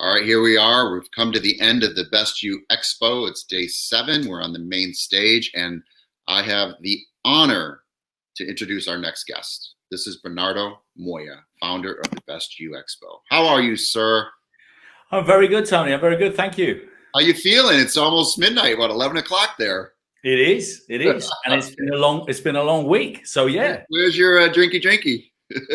All right, here we are. We've come to the end of the Best You Expo. It's day 7. We're on the main stage, and I have the honor to introduce our next guest. This is Bernardo Moya, founder of the Best You Expo. How are you, sir? I'm very good, Tony. I'm very good. Thank you. How you feeling? It's almost midnight, what, 11 o'clock there? It is. It is. And it's been a long week. So yeah. Where's your drinky?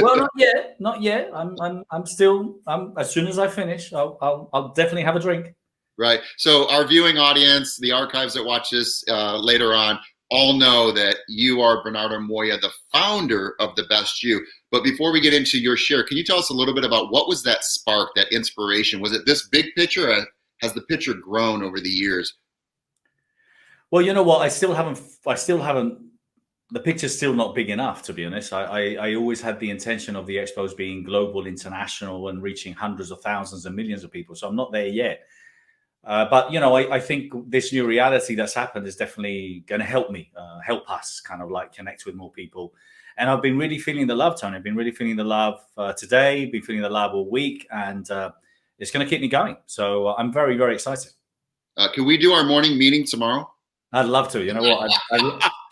Well, not yet. Not yet. I'm still as soon as I finish, I'll definitely have a drink. Right. So our viewing audience, the archives that watch this later on, all know that you are Bernardo Moya, the founder of the Best You. But before we get into your share, can you tell us a little bit about what was that spark, that inspiration? Was it this big picture, or has the picture grown over the years? Well, you know what? I still haven't. The picture's still not big enough, to be honest. I always had the intention of the expos being global, international, and reaching hundreds of thousands and millions of people. So I'm not there yet. But I think this new reality that's happened is definitely going to help us kind of like connect with more people. And I've been really feeling the love, Tony. I've been really feeling the love today, been feeling the love all week, and it's going to keep me going. So I'm very, very excited. Can we do our morning meeting tomorrow? I'd love to. You know what?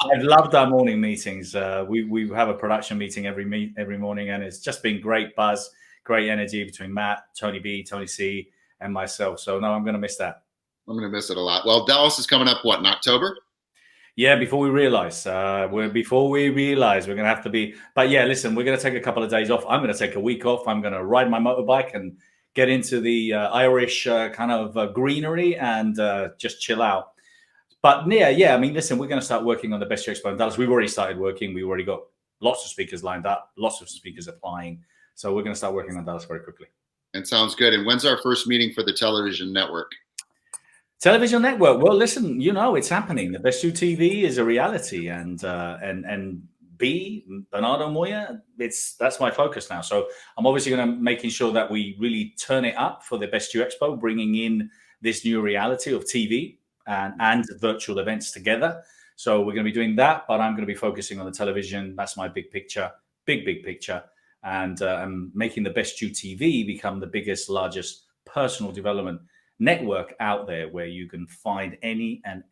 I've loved our morning meetings. We have a production meeting every morning, and it's just been great buzz, great energy between Matt, Tony B, Tony C, and myself. So no, I'm going to miss that. I'm going to miss it a lot. Well, Dallas is coming up, what, in October? Yeah, before we realize, we're going to have to be. But yeah, listen, we're going to take a couple of days off. I'm going to take a week off. I'm going to ride my motorbike and get into the Irish kind of greenery and just chill out. But yeah, I mean, listen, we're going to start working on the Best You Expo in Dallas. We've already started working. We've already got lots of speakers lined up, lots of speakers applying. So we're going to start working on Dallas very quickly. It sounds good. And when's our first meeting for the television network? Television network. Well, listen, it's happening. The Best You TV is a reality, and Bernardo Moya, that's my focus now. So I'm obviously going to making sure that we really turn it up for the Best You Expo, bringing in this new reality of TV and virtual events together. So we're going to be doing that, but I'm going to be focusing on the television. That's my big picture, big picture, and I'm making the Best You TV become the biggest, largest personal development network out there, where you can find any and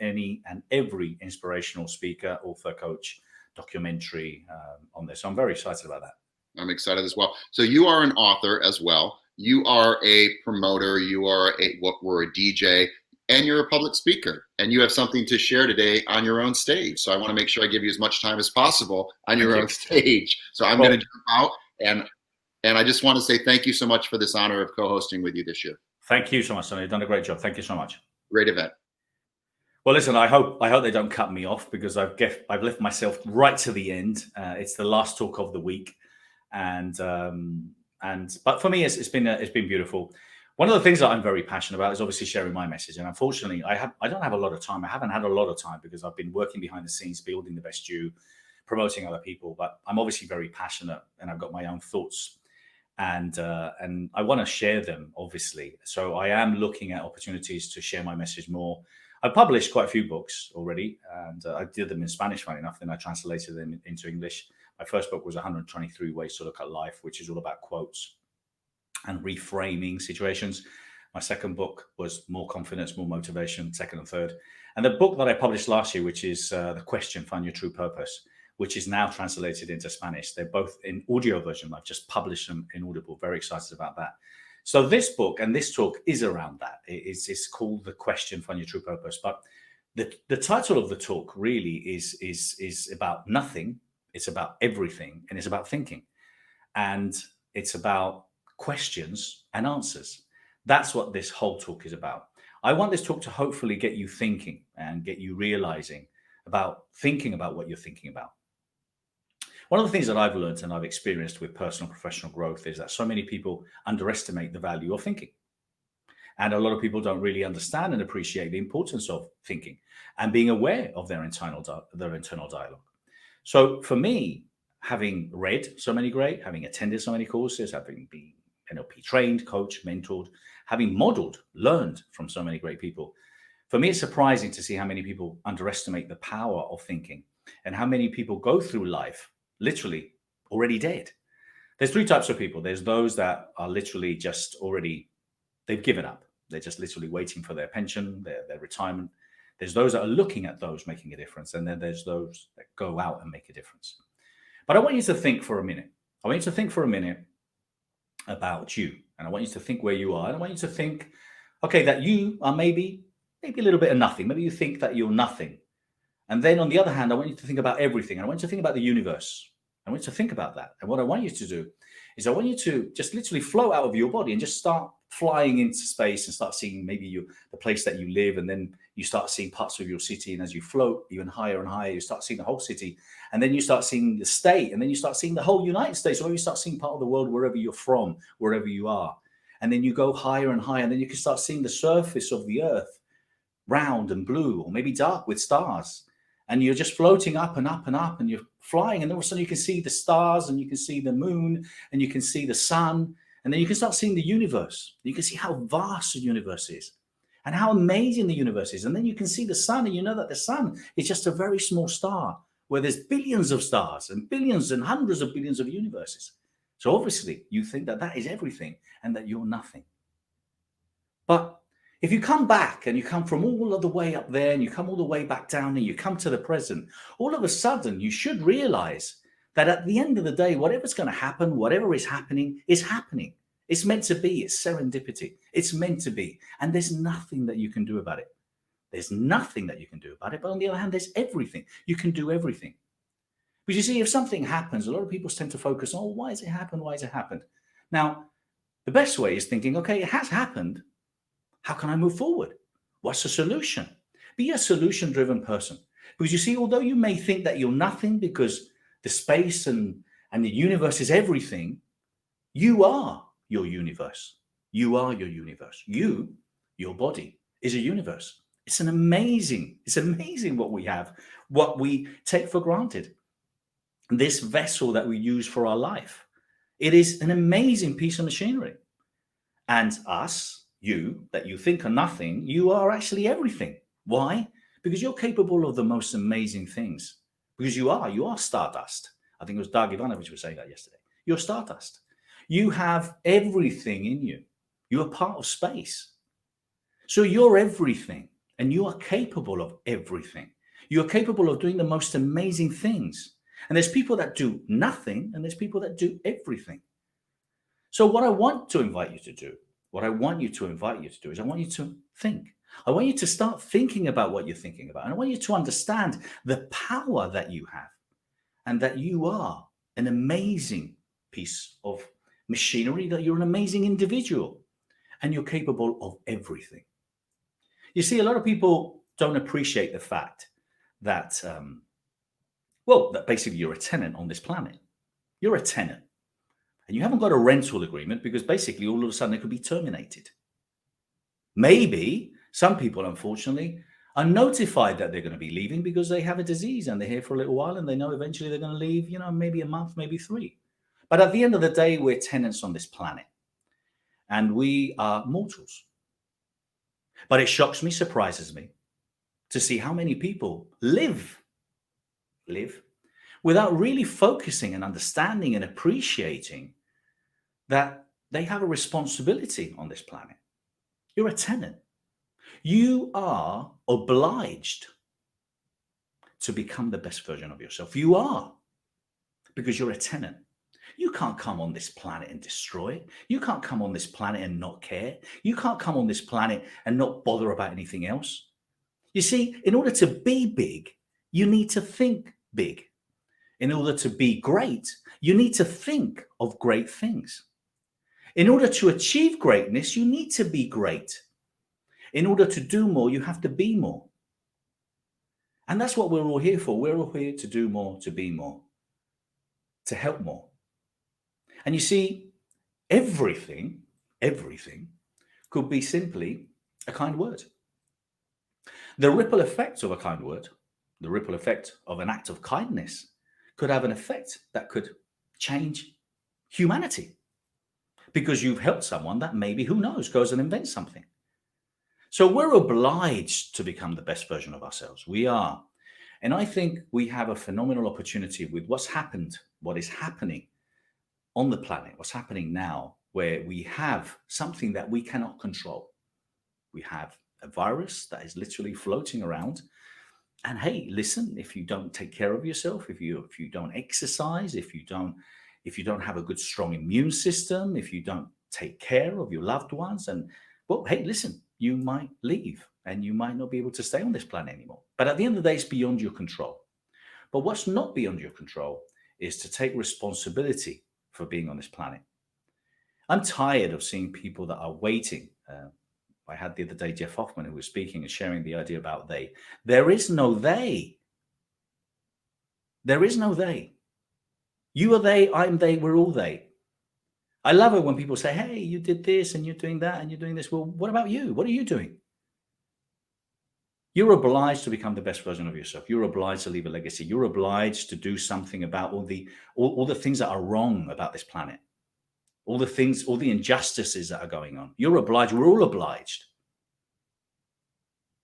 every inspirational speaker, author, coach, documentary on this. So I'm very excited about that. I'm excited as well. So you are an author as well. You are a promoter. You are we're a DJ, and you're a public speaker. And you have something to share today on your own stage. So I want to make sure I give you as much time as possible on your own stage. So I'm going to jump out, and I just want to say thank you so much for this honor of co-hosting with you this year. Thank you so much, Tony. You've done a great job. Thank you so much. Great event. Well, listen, I hope they don't cut me off, because I've left myself right to the end. It's the last talk of the week, but for me, it's been beautiful. One of the things that I'm very passionate about is obviously sharing my message. And unfortunately, I don't have a lot of time. I haven't had a lot of time, because I've been working behind the scenes, building the Best You, promoting other people. But I'm obviously very passionate, and I've got my own thoughts. And I want to share them, obviously. So I am looking at opportunities to share my message more. I've published quite a few books already, and I did them in Spanish, funny enough. Then I translated them into English. My first book was 123 Ways to Look at Life, which is all about quotes and reframing situations. My second book was more confidence, more motivation, second and third. And the book that I published last year, which is The Question, Find Your True Purpose, which is now translated into Spanish. They're both in audio version. I've just published them in Audible. Very excited about that. So this book and this talk is around that. It's called The Question, Find Your True Purpose. But the title of the talk really is about nothing. It's about everything, and it's about thinking. And it's about questions and answers. That's what this whole talk is about. I want this talk to hopefully get you thinking and get you realizing about thinking about what you're thinking about. One of the things that I've learned and I've experienced with personal and professional growth is that so many people underestimate the value of thinking. And a lot of people don't really understand and appreciate the importance of thinking and being aware of their internal dialogue. So for me, having read so many great, having attended so many courses, having been NLP trained, coached, mentored, having modeled, learned from so many great people, for me, it's surprising to see how many people underestimate the power of thinking and how many people go through life literally already dead. There's 3 types of people. There's those that are literally just already they've given up. They're just literally waiting for their pension, their retirement. There's those that are looking at those making a difference, and then there's those that go out and make a difference. But I want you to think for a minute. I want you to think for a minute about you, and I want you to think where you are, and I want you to think, okay, that you are maybe a little bit of nothing. Maybe you think that you're nothing. And then on the other hand, I want you to think about everything. And I want you to think about the universe. I want you to think about that. And what I want you to do is I want you to just literally float out of your body and just start flying into space and start seeing maybe the place that you live. And then you start seeing parts of your city. And as you float even higher and higher, you start seeing the whole city. And then you start seeing the state. And then you start seeing the whole United States. Or you start seeing part of the world wherever you're from, wherever you are. And then you go higher and higher. And then you can start seeing the surface of the earth, round and blue, or maybe dark with stars. And you're just floating up and up and up, and you're flying, and all of a sudden you can see the stars, and you can see the moon, and you can see the sun, and then you can start seeing the universe. You can see how vast the universe is and how amazing the universe is. And then you can see the sun, and you know that the sun is just a very small star where there's billions of stars and billions and hundreds of billions of universes. So obviously you think that that is everything and that you're nothing. But if you come back and you come from all of the way up there and you come all the way back down and you come to the present, all of a sudden you should realize that at the end of the day, whatever's going to happen, whatever is happening is happening. It's meant to be. It's serendipity. It's meant to be. And there's nothing that you can do about it. There's nothing that you can do about it. But on the other hand, there's everything. You can do everything. But you see, if something happens, a lot of people tend to focus on, why has it happened? Why has it happened? Now, the best way is thinking, okay, it has happened. How can I move forward? What's the solution? Be a solution-driven person. Because you see, although you may think that you're nothing because the space and the universe is everything, you are your universe. You are your universe. You, your body, is a universe. It's amazing what we have, what we take for granted. This vessel that we use for our life. It is an amazing piece of machinery. And us, you, that you think are nothing, you are actually everything. Why? Because you're capable of the most amazing things. Because you are stardust. I think it was Dag Ivanovich was saying that yesterday. You're stardust. You have everything in you. You are part of space. So you're everything, and you are capable of everything. You're capable of doing the most amazing things. And there's people that do nothing, and there's people that do everything. So what I want to invite you to do, what I want you to invite you to do is I want you to think. I want you to start thinking about what you're thinking about. And I want you to understand the power that you have and that you are an amazing piece of machinery, that you're an amazing individual and you're capable of everything. You see, a lot of people don't appreciate the fact that, that basically you're a tenant on this planet. You're a tenant. And you haven't got a rental agreement because basically all of a sudden it could be terminated. Maybe some people, unfortunately, are notified that they're going to be leaving because they have a disease and they're here for a little while and they know eventually they're going to leave, maybe a month, maybe 3. But at the end of the day, we're tenants on this planet and we are mortals. But it shocks me, surprises me to see how many people live without really focusing and understanding and appreciating that they have a responsibility on this planet. You're a tenant. You are obliged to become the best version of yourself. You are, because you're a tenant. You can't come on this planet and destroy it. You can't come on this planet and not care. You can't come on this planet and not bother about anything else. You see, in order to be big, you need to think big. In order to be great, you need to think of great things. In order to achieve greatness, you need to be great. In order to do more, you have to be more. And that's what we're all here for. We're all here to do more, to be more, to help more. And you see, everything could be simply a kind word. The ripple effect of a kind word, the ripple effect of an act of kindness could have an effect that could change humanity. Because you've helped someone that maybe, who knows, goes and invents something. So we're obliged to become the best version of ourselves. We are. And I think we have a phenomenal opportunity with what's happened, what is happening on the planet, what's happening now, where we have something that we cannot control. We have a virus that is literally floating around. And hey, listen, if you don't take care of yourself, if you don't exercise, if you don't have a good strong immune system, if you don't take care of your loved ones, and well, hey, listen, you might leave and you might not be able to stay on this planet anymore. But at the end of the day, it's beyond your control. But what's not beyond your control is to take responsibility for being on this planet. I'm tired of seeing people that are waiting. I had the other day Jeff Hoffman, who was speaking and sharing the idea about they. There is no they. There is no they. You are they, I'm they, we're all they. I love it when people say, hey, you did this and you're doing that and you're doing this. Well, what about you? What are you doing? You're obliged to become the best version of yourself. You're obliged to leave a legacy. You're obliged to do something about all the things that are wrong about this planet. All the things, all the injustices that are going on. You're obliged. We're all obliged.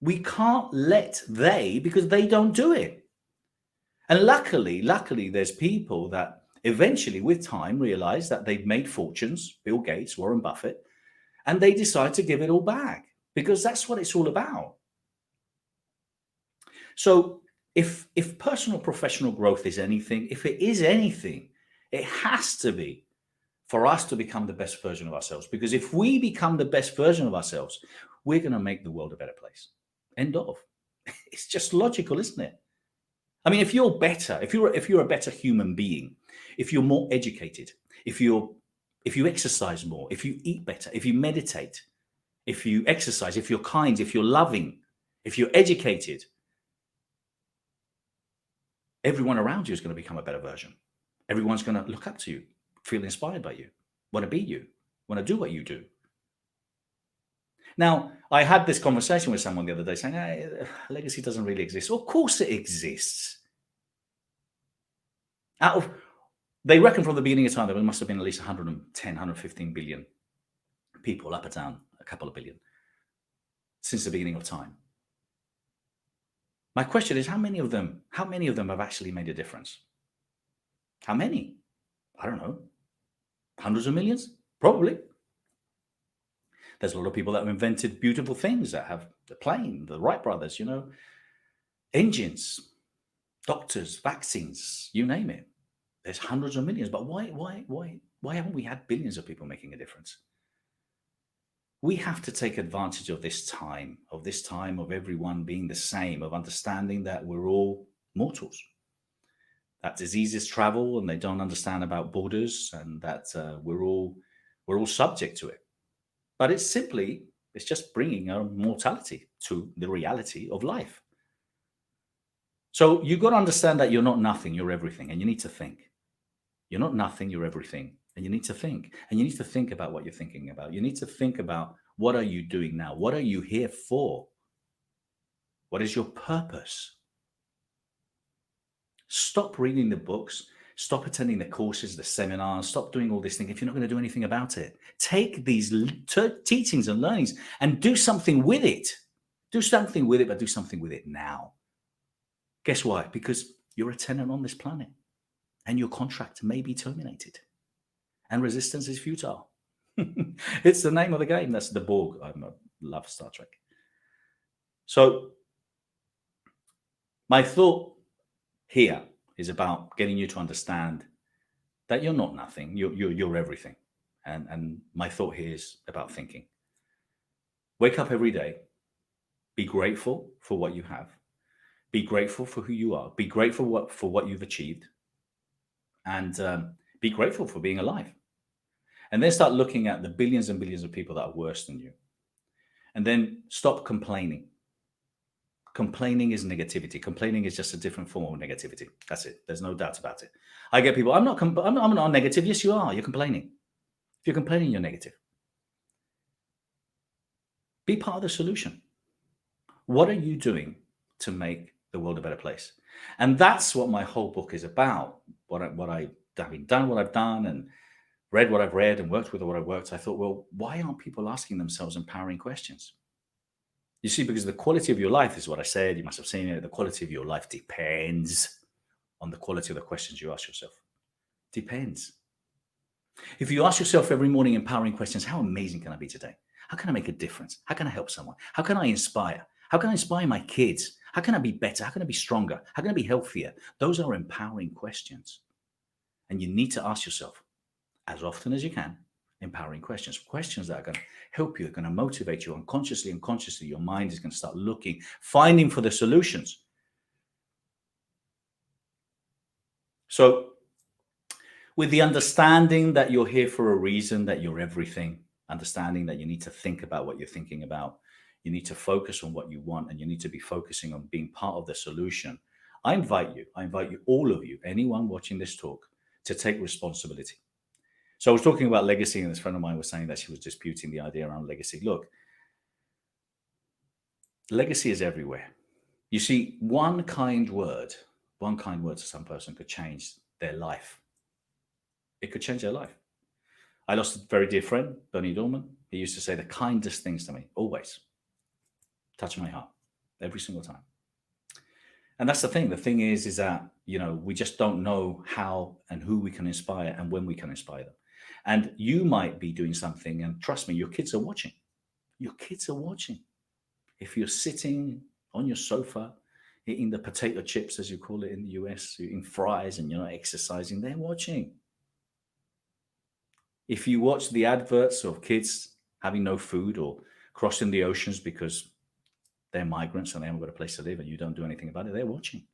We can't let they, because they don't do it. And luckily, there's people that eventually with time realize that they've made fortunes, Bill Gates, Warren Buffett, and they decide to give it all back because that's what it's all about. So if personal professional growth is anything, if it is anything, it has to be for us to become the best version of ourselves. Because if we become the best version of ourselves, we're going to make the world a better place. End of. It's just logical, isn't it? I mean, if you're better, if you're a better human being, if you're more educated, if you exercise more, if you eat better, if you meditate, if you exercise, if you're kind, if you're loving, if you're educated, everyone around you is going to become a better version. Everyone's going to look up to you, feel inspired by you, want to be you, want to do what you do. Now, I had this conversation with someone the other day saying, hey, legacy doesn't really exist. Of course it exists. They reckon from the beginning of time there must have been at least 110, 115 billion people, up or down, a couple of billion, since the beginning of time. My question is, how many of them have actually made a difference? How many? I don't know. Hundreds of millions? Probably. There's a lot of people that have invented beautiful things, that have the plane, the Wright brothers, engines, doctors, vaccines, you name it. There's hundreds of millions. But why haven't we had billions of people making a difference? We have to take advantage of this time of everyone being the same, of understanding that we're all mortals, that diseases travel and they don't understand about borders, and that we're all subject to it. But it's just bringing our mortality to the reality of life. So you've got to understand that you're not nothing, you're everything, and you need to think. You're not nothing, you're everything, and you need to think. And you need to think about what you're thinking about. You need to think about, what are you doing now? What are you here for? What is your purpose? Stop reading the books. Stop attending the courses, the seminars. Stop doing all this thing if you're not going to do anything about it. Take these teachings and learnings and do something with it. Do something with it, but do something with it now. Guess why? Because you're a tenant on this planet and your contract may be terminated. And resistance is futile. It's the name of the game. That's the Borg. I love Star Trek. So my thought here is about getting you to understand that you're not nothing. You're everything. And my thought here is about thinking. Wake up every day. Be grateful for what you have. Be grateful for who you are. Be grateful for what you've achieved. And be grateful for being alive. And then start looking at the billions and billions of people that are worse than you. And then stop complaining. Complaining is negativity. Complaining is just a different form of negativity. That's it. There's no doubt about it. I get people, I'm not negative. Yes, you are. You're complaining. If you're complaining, you're negative. Be part of the solution. What are you doing to make the world a better place? And that's what my whole book is about. Having done what I've done and read what I've read and worked with what I've worked, I thought, well, why aren't people asking themselves empowering questions? You see, because the quality of your life is what I said. You must have seen it. The quality of your life depends on the quality of the questions you ask yourself. Depends. If you ask yourself every morning empowering questions, how amazing can I be today? How can I make a difference? How can I help someone? How can I inspire? How can I inspire my kids? How can I be better? How can I be stronger? How can I be healthier? Those are empowering questions. And you need to ask yourself as often as you can empowering questions, questions that are going to help you, are going to motivate you unconsciously and consciously. Your mind is going to start looking, finding for the solutions. So, with the understanding that you're here for a reason, that you're everything, understanding that you need to think about what you're thinking about, you need to focus on what you want, and you need to be focusing on being part of the solution. I invite you, all of you, anyone watching this talk, to take responsibility. So I was talking about legacy, and this friend of mine was saying that she was disputing the idea around legacy. Look, legacy is everywhere. You see, one kind word to some person could change their life. It could change their life. I lost a very dear friend, Bernie Dorman. He used to say the kindest things to me, always. Touch my heart, every single time. And that's the thing. The thing is that, we just don't know how and who we can inspire and when we can inspire them. And you might be doing something, and trust me, your kids are watching. Your kids are watching. If you're sitting on your sofa, eating the potato chips, as you call it in the US, eating fries, and you're not exercising, they're watching. If you watch the adverts of kids having no food or crossing the oceans because they're migrants and they haven't got a place to live and you don't do anything about it, they're watching.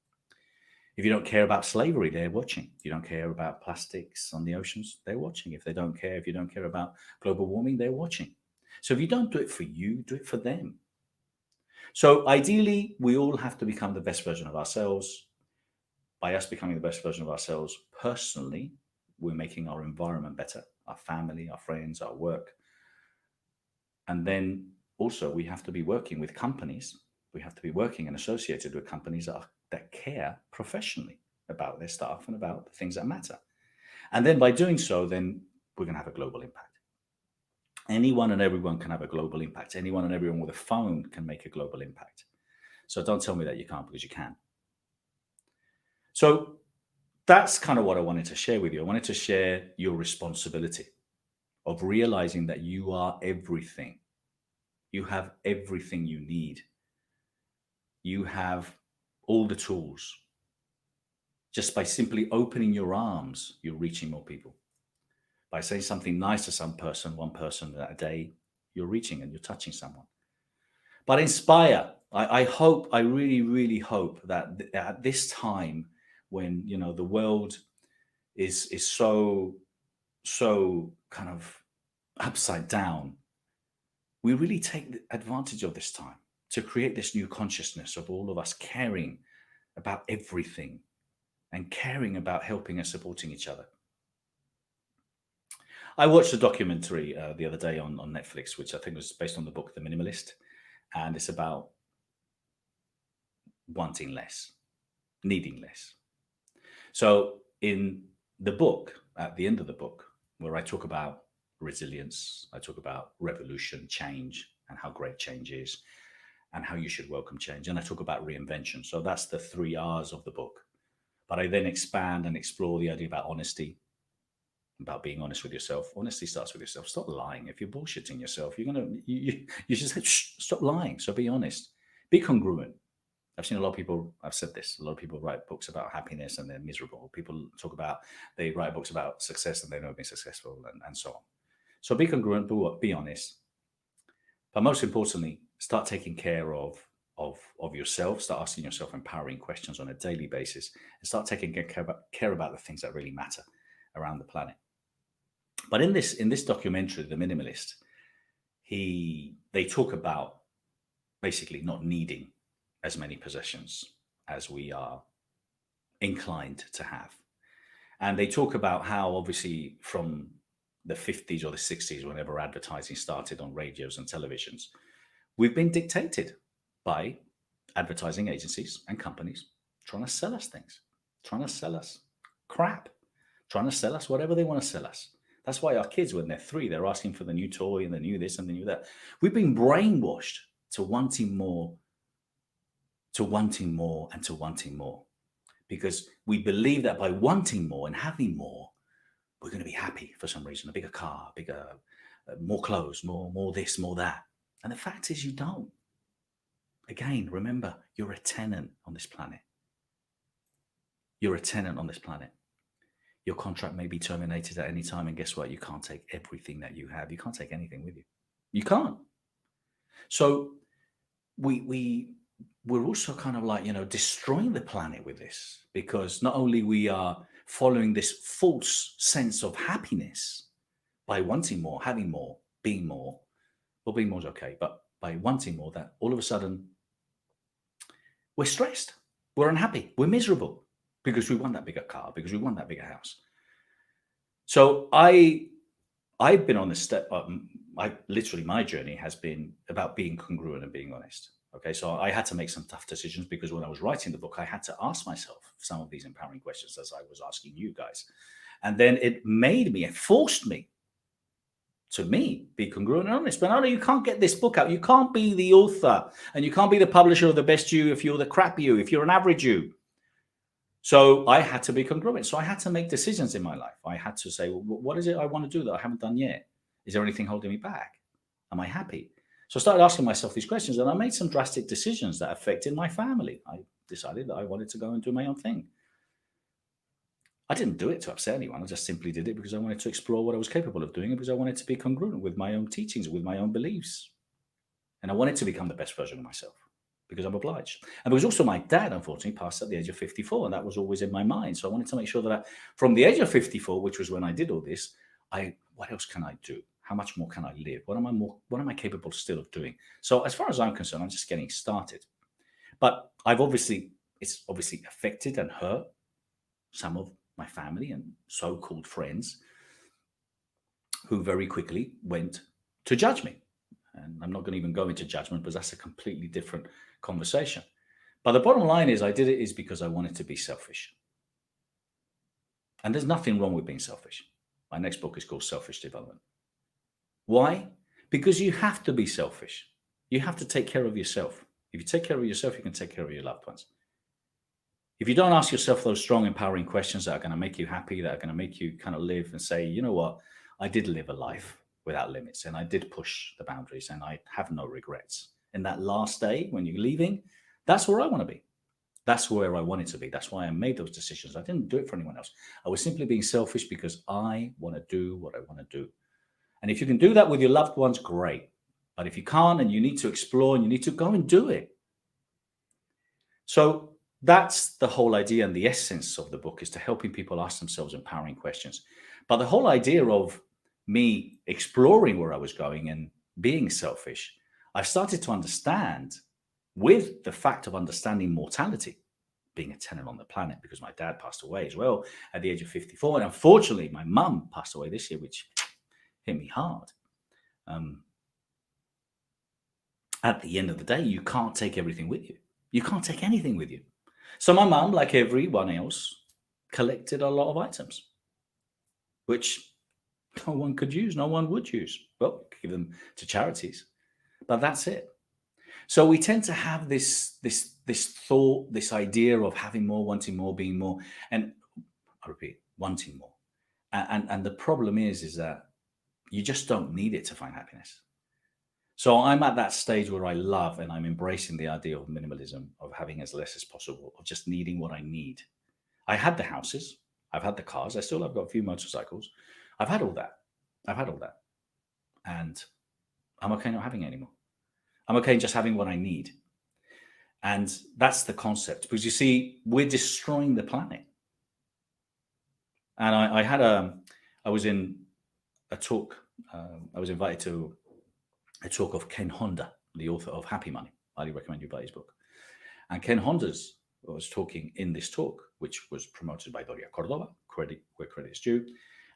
If you don't care about slavery, they're watching. If you don't care about plastics on the oceans, they're watching. If you don't care about global warming, they're watching. So if you don't do it for you, do it for them. So ideally, we all have to become the best version of ourselves. By us becoming the best version of ourselves personally, we're making our environment better, our family, our friends, our work. And then also we have to be working with companies. We have to be working and associated with companies that care professionally about their staff and about the things that matter. And then by doing so, then we're going to have a global impact. Anyone and everyone can have a global impact. Anyone and everyone with a phone can make a global impact. So don't tell me that you can't, because you can. So that's kind of what I wanted to share with you. I wanted to share your responsibility of realizing that you are everything. You have everything you need. You have all the tools. Just by simply opening your arms, you're reaching more people. By saying something nice to some person, one person a day, you're reaching and you're touching someone. But inspire. I hope, I really, really hope that at this time when, the world is so kind of upside down, we really take advantage of this time to create this new consciousness of all of us caring about everything and caring about helping and supporting each other. I watched a documentary the other day on Netflix, which I think was based on the book The Minimalist, and it's about wanting less, needing less. So in the book, at the end of the book, where I talk about resilience, I talk about revolution, change, and how great change is, and how you should welcome change. And I talk about reinvention. So that's the 3 R's of the book. But I then expand and explore the idea about honesty, about being honest with yourself. Honesty starts with yourself. Stop lying. If you're bullshitting yourself, you should say, shh, stop lying. So be honest. Be congruent. I've seen a lot of people, I've said this, a lot of people write books about happiness and they're miserable. People talk about, they write books about success and they've never been successful, and so on. So be congruent, be honest. But most importantly, start taking care of yourself. Start asking yourself empowering questions on a daily basis, and start taking care about the things that really matter around the planet. But in this documentary, The Minimalist, they talk about basically not needing as many possessions as we are inclined to have. And they talk about how, obviously, from the 50s or the 60s, whenever advertising started on radios and televisions, we've been dictated by advertising agencies and companies trying to sell us things, trying to sell us crap, trying to sell us whatever they want to sell us. That's why our kids, when they're 3, they're asking for the new toy and the new this and the new that. We've been brainwashed to wanting more, to wanting more, and to wanting more, because we believe that by wanting more and having more, we're going to be happy for some reason. A bigger car, bigger, more clothes, more this, more that. And the fact is, you don't. Again, remember, you're a tenant on this planet. You're a tenant on this planet. Your contract may be terminated at any time, and guess what? You can't take everything that you have. You can't take anything with you. You can't. So we're also kind of like, destroying the planet with this, because not only we are following this false sense of happiness by wanting more, having more, being more. Well, being more is okay, but by wanting more, that all of a sudden we're stressed, we're unhappy, we're miserable because we want that bigger car, because we want that bigger house. So I've been on this step. Literally, my journey has been about being congruent and being honest. Okay, so I had to make some tough decisions, because when I was writing the book, I had to ask myself some of these empowering questions as I was asking you guys. And then it forced me to be congruent and honest. Bernardo, you can't get this book out. You can't be the author, and you can't be the publisher of the best you if you're the crap you, if you're an average you. So I had to be congruent. So I had to make decisions in my life. I had to say, well, what is it I want to do that I haven't done yet? Is there anything holding me back? Am I happy? So I started asking myself these questions, and I made some drastic decisions that affected my family. I decided that I wanted to go and do my own thing. I didn't do it to upset anyone. I just simply did it because I wanted to explore what I was capable of doing, and because I wanted to be congruent with my own teachings, with my own beliefs. And I wanted to become the best version of myself, because I'm obliged. And because also my dad, unfortunately, passed at the age of 54, and that was always in my mind. So I wanted to make sure that from the age of 54, which was when I did all this, what else can I do? How much more can I live? What am I capable still of doing? So as far as I'm concerned, I'm just getting started. But it's obviously affected and hurt some of my family and so-called friends, who very quickly went to judge me. And I'm not going to even go into judgment, because that's a completely different conversation. But the bottom line is, I did it because I wanted to be selfish. And there's nothing wrong with being selfish. My next book is called Selfish Development. Why? Because you have to be selfish. You have to take care of yourself. If you take care of yourself, you can take care of your loved ones. If you don't ask yourself those strong, empowering questions that are going to make you happy, that are going to make you kind of live and say, you know what, I did live a life without limits, and I did push the boundaries, and I have no regrets. And that last day when you're leaving, that's where I want to be. That's where I wanted to be. That's why I made those decisions. I didn't do it for anyone else. I was simply being selfish because I want to do what I want to do. And if you can do that with your loved ones, great. But if you can't, and you need to explore, and you need to go and do it. So that's the whole idea, and the essence of the book is to helping people ask themselves empowering questions. But the whole idea of me exploring where I was going and being selfish, I've started to understand, with the fact of understanding mortality, being a tenant on the planet, because my dad passed away as well at the age of 54. And unfortunately, my mum passed away this year, which hit me hard. At the end of the day, you can't take everything with you. You can't take anything with you. So my mum, like everyone else, collected a lot of items, which no one could use, no one would use. Well, give them to charities, but that's it. So we tend to have this thought, this idea of having more, wanting more, being more, and I repeat, wanting more. And the problem is that you just don't need it to find happiness. So I'm at that stage where I love, and I'm embracing the idea of minimalism, of having as less as possible, of just needing what I need. I had the houses, I've had the cars, I've got a few motorcycles. I've had all that. And I'm okay not having it anymore. I'm okay just having what I need. And that's the concept, because you see, we're destroying the planet. And I was in a talk, I was invited to a talk of Ken Honda, the author of Happy Money. Highly recommend you buy his book. And Ken Honda was talking in this talk, which was promoted by Doria Cordova, credit where credit is due.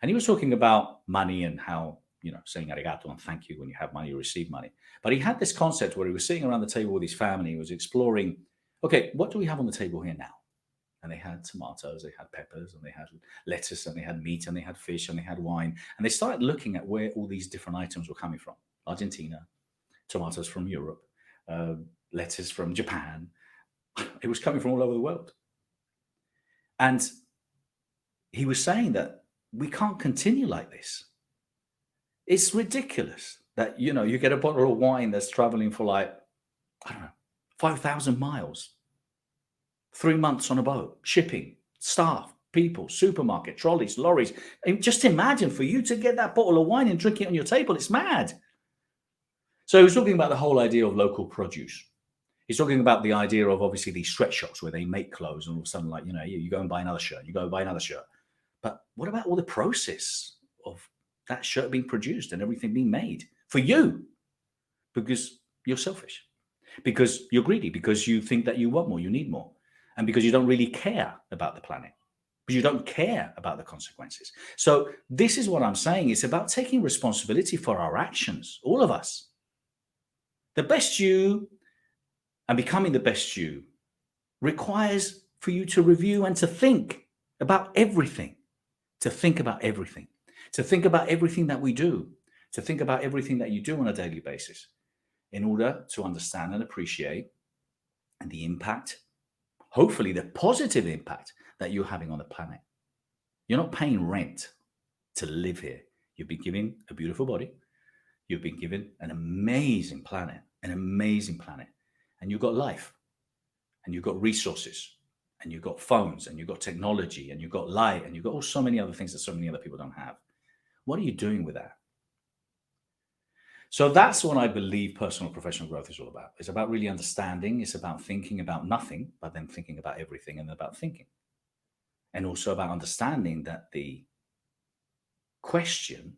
And he was talking about money and how, saying arigato and thank you when you have money, you receive money. But he had this concept where he was sitting around the table with his family. He was exploring, okay, what do we have on the table here now? And they had tomatoes, they had peppers, and they had lettuce, and they had meat, and they had fish, and they had wine. And they started looking at where all these different items were coming from. Argentina, tomatoes from Europe, lettuce from Japan. It was coming from all over the world. And he was saying that we can't continue like this. It's ridiculous that, you get a bottle of wine that's traveling for like, I don't know, 5,000 miles, 3 months on a boat, shipping, staff, people, supermarket, trolleys, lorries. And just imagine for you to get that bottle of wine and drink it on your table, it's mad. So he was talking about the whole idea of local produce. He's talking about the idea of obviously these sweatshops where they make clothes and all of a sudden, like, you go and buy another shirt, you go and buy another shirt. But what about all the process of that shirt being produced and everything being made for you? Because you're selfish, because you're greedy, because you think that you want more, you need more, and because you don't really care about the planet, because you don't care about the consequences. So this is what I'm saying. It's about taking responsibility for our actions, all of us. The best you and becoming the best you requires for you to review and to think about everything, to think about everything, to think about everything that we do, to think about everything that you do on a daily basis in order to understand and appreciate the impact, hopefully the positive impact that you're having on the planet. You're not paying rent to live here. You've been given a beautiful body. You've been given an amazing planet, and you've got life, and you've got resources, and you've got phones, and you've got technology, and you've got light, and you've got so many other things that so many other people don't have. What are you doing with that? So that's what I believe personal and professional growth is all about. It's about really understanding. It's about thinking about nothing, but then thinking about everything, and about thinking. And also about understanding that the question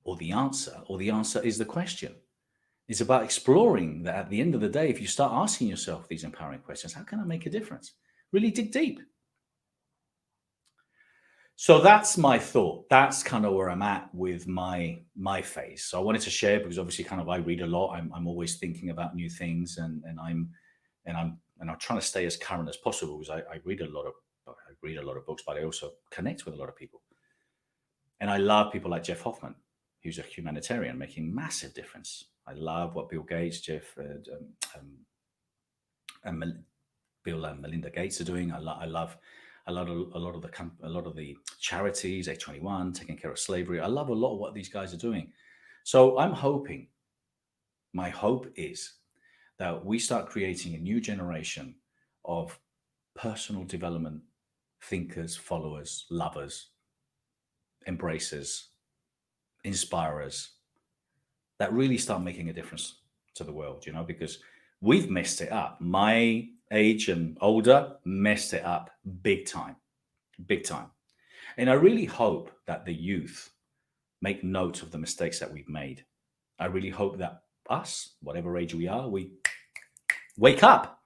or the answer is the question. It's about exploring that at the end of the day, if you start asking yourself these empowering questions, how can I make a difference? Really dig deep. So that's my thought. That's kind of where I'm at with my phase. So I wanted to share because obviously kind of I read a lot. I'm always thinking about new things and I'm trying to stay as current as possible because I read a lot of books, but I also connect with a lot of people. And I love people like Jeff Hoffman, who's a humanitarian making massive difference. I love what Bill Gates, Bill and Melinda Gates are doing. I love a lot of the charities, A21, taking care of slavery. I love a lot of what these guys are doing. So my hope is that we start creating a new generation of personal development thinkers, followers, lovers, embracers, inspirers that really start making a difference to the world, because we've messed it up. My age and older messed it up big time. And I really hope that the youth make note of the mistakes that we've made. I really hope that us, whatever age we are, we wake up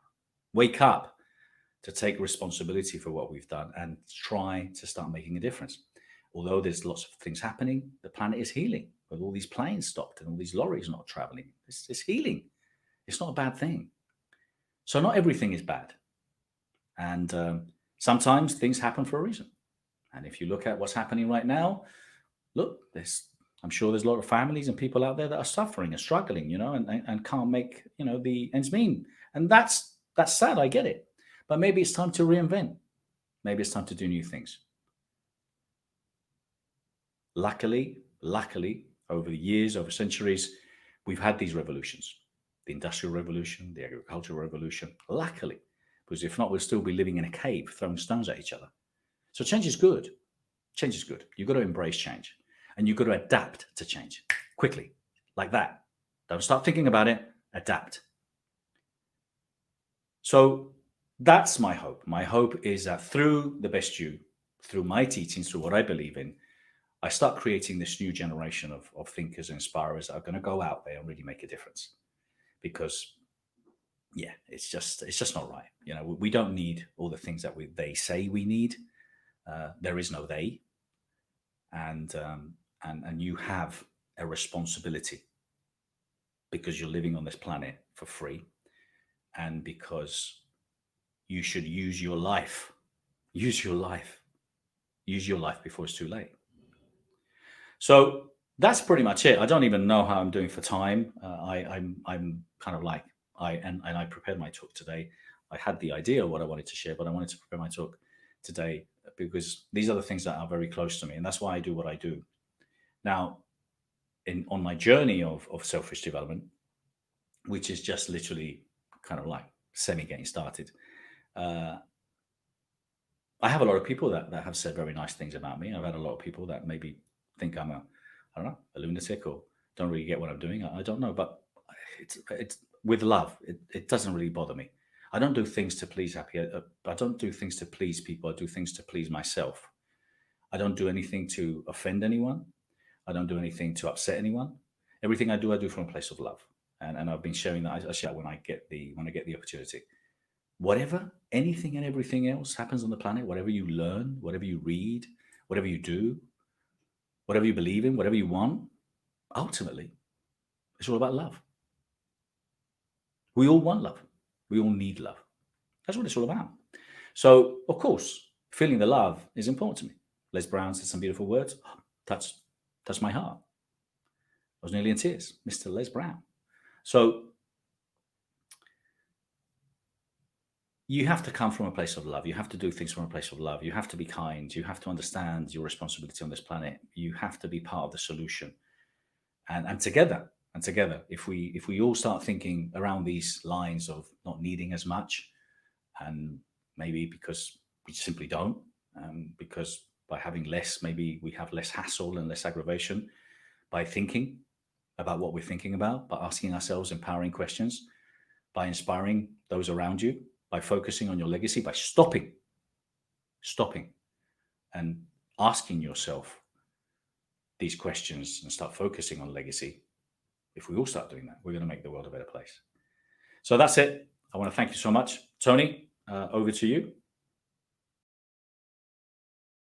to take responsibility for what we've done and try to start making a difference. Although there's lots of things happening, the planet is healing with all these planes stopped and all these lorries not traveling. It's healing. It's not a bad thing. So not everything is bad. And sometimes things happen for a reason. And if you look at what's happening right now, I'm sure there's a lot of families and people out there that are suffering and struggling, and can't make, the ends meet. And that's sad. I get it. But maybe it's time to reinvent. Maybe it's time to do new things. Luckily, over the years, over centuries, we've had these revolutions, the Industrial Revolution, the Agricultural Revolution, luckily, because if not, we'll still be living in a cave throwing stones at each other. So change is good. Change is good. You've got to embrace change and you've got to adapt to change quickly, like that. Don't start thinking about it, adapt. So that's my hope. My hope is that through the best you, through my teachings, through what I believe in, I start creating this new generation of thinkers and inspirers that are going to go out there and really make a difference. Because, it's just not right. We don't need all the things that they say we need. There is no they, and you have a responsibility because you're living on this planet for free, and because you should use your life before it's too late. So that's pretty much it. I don't even know how I'm doing for time. I'm kind of like I prepared my talk today. I had the idea of what I wanted to share, but I wanted to prepare my talk today because these are the things that are very close to me, and that's why I do what I do. Now, on my journey of selfish development, which is just literally kind of like semi getting started, I have a lot of people that have said very nice things about me. I've had a lot of people that maybe think I'm I don't know, a lunatic, or don't really get what I'm doing. I don't know, but it's with love. It doesn't really bother me. I don't do things to please happy. I don't do things to please people. I do things to please myself. I don't do anything to offend anyone. I don't do anything to upset anyone. Everything I do from a place of love. And I've been sharing that. I share when I get the opportunity. Whatever, anything and everything else happens on the planet, whatever you learn, whatever you read, whatever you do, whatever you believe in, whatever you want, ultimately, it's all about love. We all want love. We all need love. That's what it's all about. So, of course, feeling the love is important to me. Les Brown said some beautiful words. Touched my heart. I was nearly in tears, Mr. Les Brown. So you have to come from a place of love. You have to do things from a place of love. You have to be kind. You have to understand your responsibility on this planet. You have to be part of the solution. And together, if we all start thinking around these lines of not needing as much, and maybe because we simply don't, because by having less, maybe we have less hassle and less aggravation, by thinking about what we're thinking about, by asking ourselves empowering questions, by inspiring those around you, by focusing on your legacy, by stopping and asking yourself these questions and start focusing on legacy. If we all start doing that, we're going to make the world a better place. So that's it. I want to thank you so much. Tony, over to you.